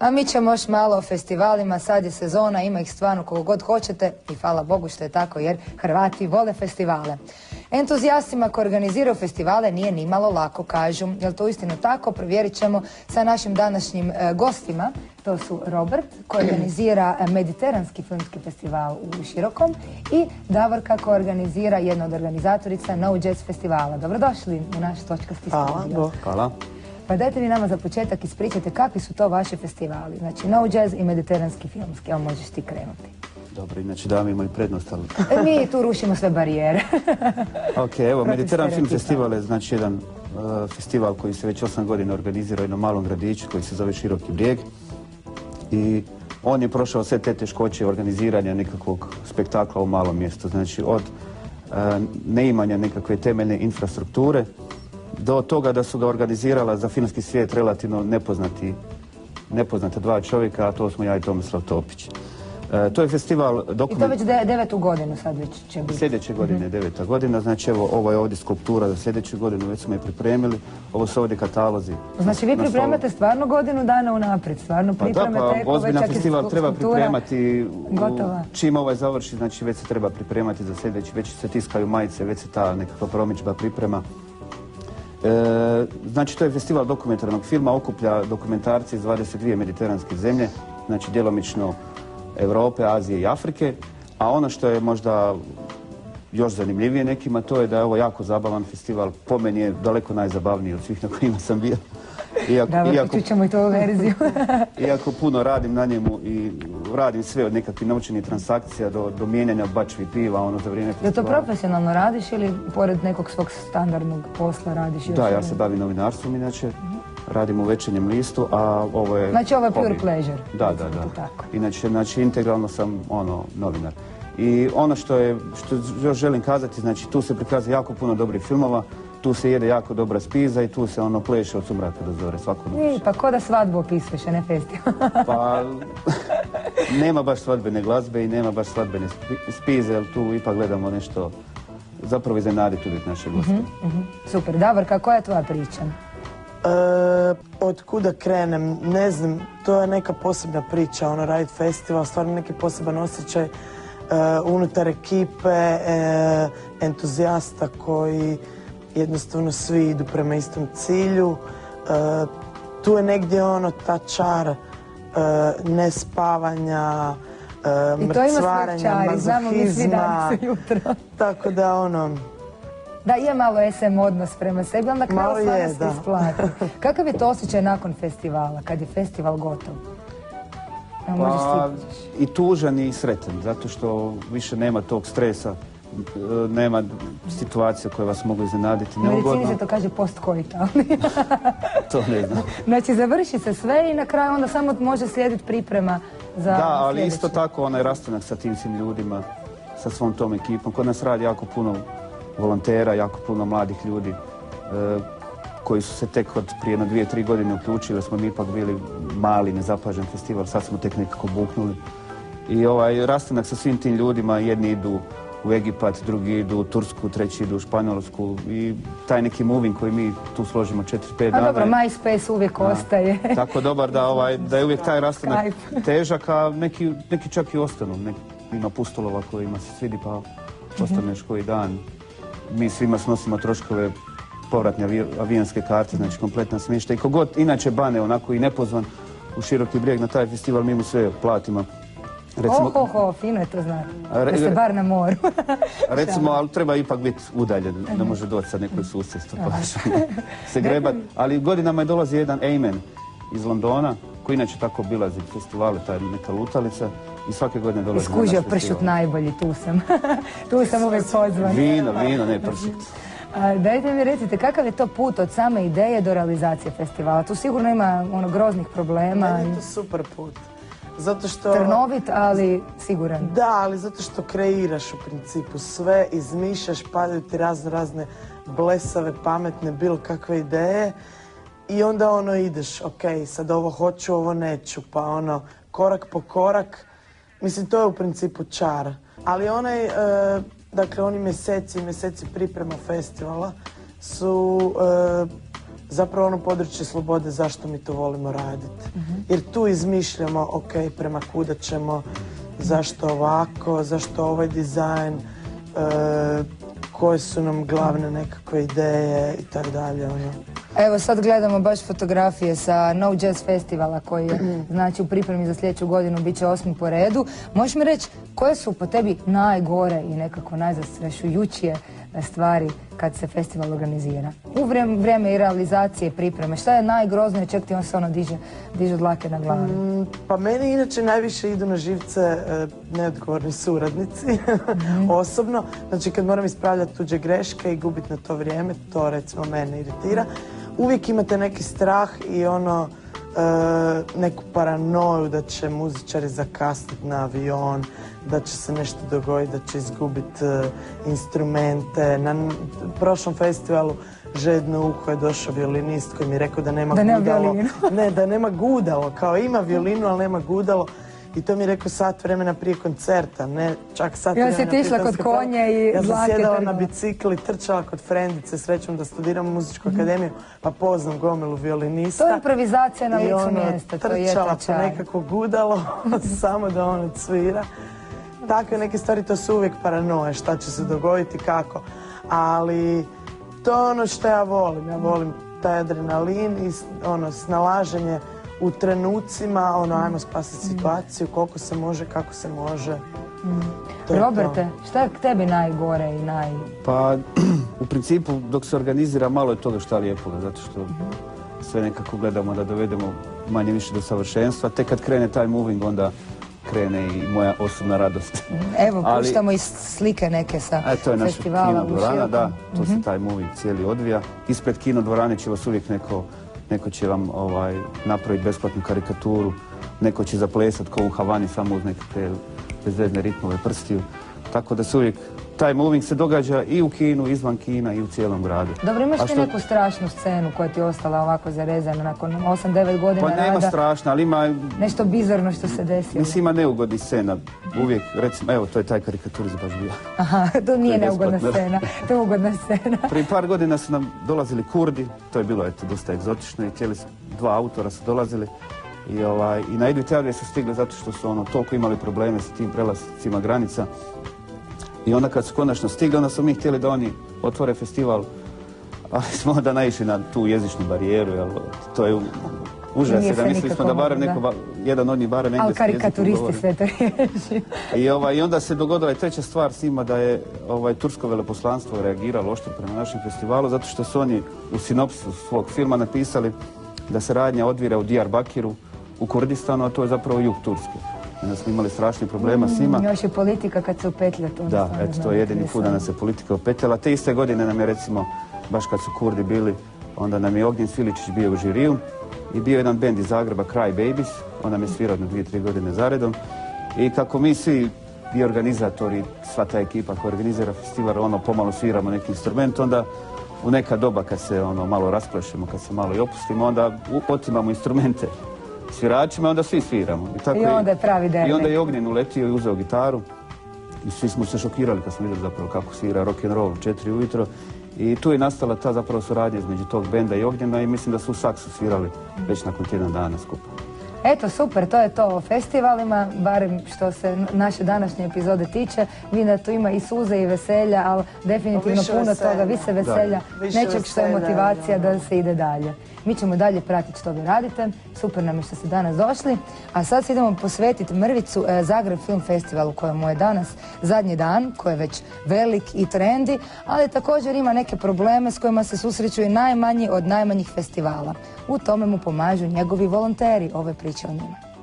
A mi ćemo još malo o festivalima, sad je sezona, ima ih stvarno koliko god hoćete i hvala Bogu što je tako jer Hrvati vole festivale. Entuzijastima koji organiziraju festivale nije ni malo lako, kažu. Je li to uistinu tako? Provjerit ćemo sa našim današnjim gostima. To su Robert, koji organizira Mediteranski filmski festival u Širokom, i Davorka, koja organizira, jedna od organizatorica No Jazz festivala. Dobrodošli u naš točkasti studio. Hvala. Pa dajte mi nama za početak ispričajte kakvi su to vaši festivali. Znači No Jazz i Mediteranski filmski. Evo, možeš ti krenuti. Dobro, inače dame imaju prednost, ali... Mi tu rušimo sve barijere. Ok, evo, Mediteran Film Festival je znači jedan festival koji se već 8 godina organizira u jednom malom gradiću koji se zove Široki Brijeg. I on je prošao sve te teškoće organiziranja nekakvog spektakla u malom mjestu. Znači od neimanja nekakve temeljne infrastrukture do toga da su ga organizirala za filmski svijet relativno nepoznata dva čovjeka, a to smo ja i Tomislav Topić. To je festival I to već 9. godinu sad već će biti. Sljedeće godine je 9. godina, znači evo ovo je ovdje skulptura za sljedeću godinu, već smo je pripremili, ovo su ovdje katalozi. Znači vi pripremate stvarno godinu dana unaprijed, stvarno pripremate Pa ozbiljan festival treba pripremati, gotova. Čim ovaj završi, znači već se treba pripremati za sljedeći, već se tiskaju majice, već se ta nekakva promidžba priprema. Znači to je festival dokumentarnog filma, okuplja dokumentarce iz 22 mediteranske zemlje, znači djelomično Europe, Azije i Afrike, a ono što je možda još zanimljivije nekima, to je da je ovo jako zabavan festival, po meni je daleko najzabavniji od svih na kojima sam bio. Dobro, čućemo i tu verziju. Iako puno radim na njemu i radim sve od nekakvih naučenih transakcija do mijenjanja bačvi piva, ono za vrijeme festivala. Je to profesionalno radiš ili pored nekog svog standardnog posla radiš još? Da, ja se bavim novinarstvom inače. Radim u Večernjem listu, a ovo je... Znači ovo je pure pleasure. Da. Inače, znači, integralno sam, novinar. I ono što još želim kazati, znači, tu se prikaza jako puno dobrih filmova, tu se jede jako dobra spiza i tu se pleše od sumraka do zore, svaku noć. Pa ko da svadbu opisuješ, a ne festival? Pa, nema baš svadbene glazbe i nema baš svadbene spize, jer tu ipak gledamo nešto, zapravo iznenaditi uvijek naše goste. Super. Davorka, koja je tvoja priča? Od kuda krenem, ne znam, to je neka posebna priča, raditi festival, stvarno neki poseban osjećaj unutar ekipe, entuzijasta koji jednostavno svi idu prema istom cilju. Tu je negdje ta čar nespavanja, mrcvarenja, mazohizma, tako da Da, je malo SM odnos prema sebi, ali na kraju stvarno se isplati. Kakav je to osjećaj nakon festivala, kad je festival gotov? Pa i tužan i sretan, zato što više nema tog stresa, nema situacija koje vas mogu iznenaditi. U medicini se to kaže post-koitalni. To ne znam. Znači završi se sve i na kraju onda samo može slijediti priprema za sljedeće. Da, ali isto tako onaj rastanak sa tim svim ljudima, sa svom tom ekipom. Kod nas radi jako puno volontera, jako puno mladih ljudi koji su se tek od prije 2-3 godine uključili, smo mi ipak bili mali, nezapažen festival, sad smo tek nekako buknuli. I rastanak sa svim tim ljudima, jedni idu u Egipat, drugi idu u Tursku, treći idu u Španjolsku i taj neki moving koji mi tu složimo 4-5 dana. A dobro, MySpace uvijek ostaje. Tako dobar da je uvijek taj rastanak težak, a neki čak i ostanu. Ima pustolova kojima se svidi pa ostaneš koji dan. Mi svima snosimo troškove povratne avijanske karte, znači kompletna smještaj. I kogod inače bane onako i nepozvan u Široki Brijeg na taj festival, mi mu sve platimo. Fino je to znati. Da ste bar na moru. Recimo, ali treba ipak biti udaljen, ne može doći sa nekoj susjedstvo, pa se grebat. Ali godinama je dolazi jedan Amen iz Londona, koji inače tako obilazi festivale, ta neka lutalica. I svake godine dolazi na naš festival. Iskužio pršut najbolji, tu sam. Tu sam uvijek pozvan. Vino, ne pršut. Dajte mi recite, kakav je to put od same ideje do realizacije festivala? Tu sigurno ima groznih problema. Meni je to super put. Zato što... Trnovit, ali siguran. Da, ali zato što kreiraš u principu sve, izmišljaš, padaju ti razne blesave, pametne, bilo kakve ideje i onda ideš, ok, sad ovo hoću, ovo neću, pa korak po korak. Mislim, to je u principu čar. Ali oni mjeseci priprema festivala su zapravo ono područje slobode zašto mi to volimo raditi. Jer tu izmišljamo, ok, prema kuda ćemo, zašto ovako, zašto ovaj dizajn, koje su nam glavne nekakve ideje i tako dalje. Evo sad gledamo baš fotografije sa No Jazz Festivala koji je znači u pripremi za sljedeću godinu, bit će 8. po redu. Možeš mi reći koje su po tebi najgore i nekako najzastrašujućije stvari kad se festival organizira? U vrijeme i realizacije, pripreme, šta je najgroznije, ček ti on se diže dlake na glavi? Pa meni inače najviše idu na živce neodgovorni suradnici, osobno. Znači kad moram ispravljati tuđe greške i gubiti na to vrijeme, to recimo mene iritira. Uvijek imate neki strah i neku paranoju da će muzičari zakasniti na avion, da će se nešto dogoditi, da će izgubiti instrumente. Na prošlom festivalu Žedno uho je došao violinist koji mi je rekao da nema gudalo. Ne, da nema gudalo, kao ima violinu, ali nema gudalo. I to mi je rekao sat vremena prije koncerta, ne čak sat vremena prije koncerta. Ja si tišla kod konja i ja sam sjedala na bicikli, trčala kod frendice, srećom da studiram muzičku akademiju, pa poznam gomilu violinista. To je improvizacija na licu mjesta, to je trčala po nekako gudalo, samo da on odsvira. Takve neke stvari, to su uvijek paranoje, šta će se dogoditi, kako. Ali to je ono što ja volim taj adrenalin i snalaženje u trenucima, ajmo spasiti situaciju, koliko se može, kako se može. Roberte, šta je k tebi najgore i Pa, u principu, dok se organizira, malo je toga šta lijepoga, zato što sve nekako gledamo da dovedemo manje više do savršenstva. Tek kad krene taj moving, onda krene i moja osobna radost. Evo, puštamo i slike neke sa festivala. To je naša kinodvorana, da, tu se taj moving cijeli odvija. Ispred kinodvorane će vas uvijek neko će vam napraviti besplatnu karikaturu, neko će zaplesati kao u Havani samo uz nekakve bezvezne ritmove prstiju. Tako da se uvijek taj moving se događa i u kinu, izvan kina i u cijelom gradu. Dobro, imaš ti neku strašnu scenu koja ti je ostala ovako zarezana nakon 8-9 godina rada? Pa nema strašna, ali ima... Nešto bizarno što se desilo. Mislim, ima neugodnih scena. Uvijek, recimo, evo, to je taj karikaturiz baš bio. Aha, to nije neugodna scena, to je ugodna scena. Prije par godina su nam dolazili Kurdi, to je bilo dosta egzotično i dva autora su dolazili. I na Edvitavije su stigli zato što su toliko imali probleme sa tim prelascima granica. I onda kad su konačno stigli, onda su mi htjeli da oni otvore festival, ali smo onda naišli na tu jezičnu barijeru, to je užas, da mislili smo da barem jedan od njih barem engleski jezik govori. Ali karikaturisti sve to riješi. I onda se dogodila i treća stvar s njima da je tursko veleposlanstvo reagiralo oštro prema našem festivalu, zato što su oni u sinopsisu svog filma napisali da se radnja odvira u Diyarbakiru, u Kurdistanu, a to je zapravo jug Turske. Onda smo imali strašnih problema s njima. Još je politika kad se upetlja to. Da, eto, to je jedini put da nas se politika upetljala. Te iste godine nam je recimo, baš kad su Kurdi bili, onda nam je Ognjen Sviličić bio u žiriju i bio jedan bend iz Zagreba, Cry Babies, on nam je svirao na 2-3 godine zaredom. I kako mi svi i organizatori, sva ta ekipa koja organizira festival, pomalo sviramo neki instrument, onda u neka doba kad se malo rasplešemo, kad se malo i opustimo, onda otimamo instrumente sviračima, onda svi sviramo. I onda je pravi dernek. I onda je Ognjen uletio i uzeo gitaru i svi smo se šokirali kad smo vidjeli zapravo kako svira rock and roll u 4 ujutro. I tu je nastala ta zapravo suradnja između tog benda i Ognjena i mislim da su u saksu svirali već nakon tjedan dana skupa. Eto, super, to je to o festivalima, barem što se naše današnje epizode tiče. Vidim da tu ima i suze i veselja, ali definitivno puno toga, više veselja, nečeg što je motivacija da se ide dalje. Mi ćemo dalje pratiti što vi radite, super nam je što ste danas došli, a sad se idemo posvetiti mrvicu Zagreb Film Festivalu kojemu je danas zadnji dan, koji je već velik i trendi, ali također ima neke probleme s kojima se susreću i najmanji od najmanjih festivala. U tome mu pomažu njegovi volonteri, ove priče o njima.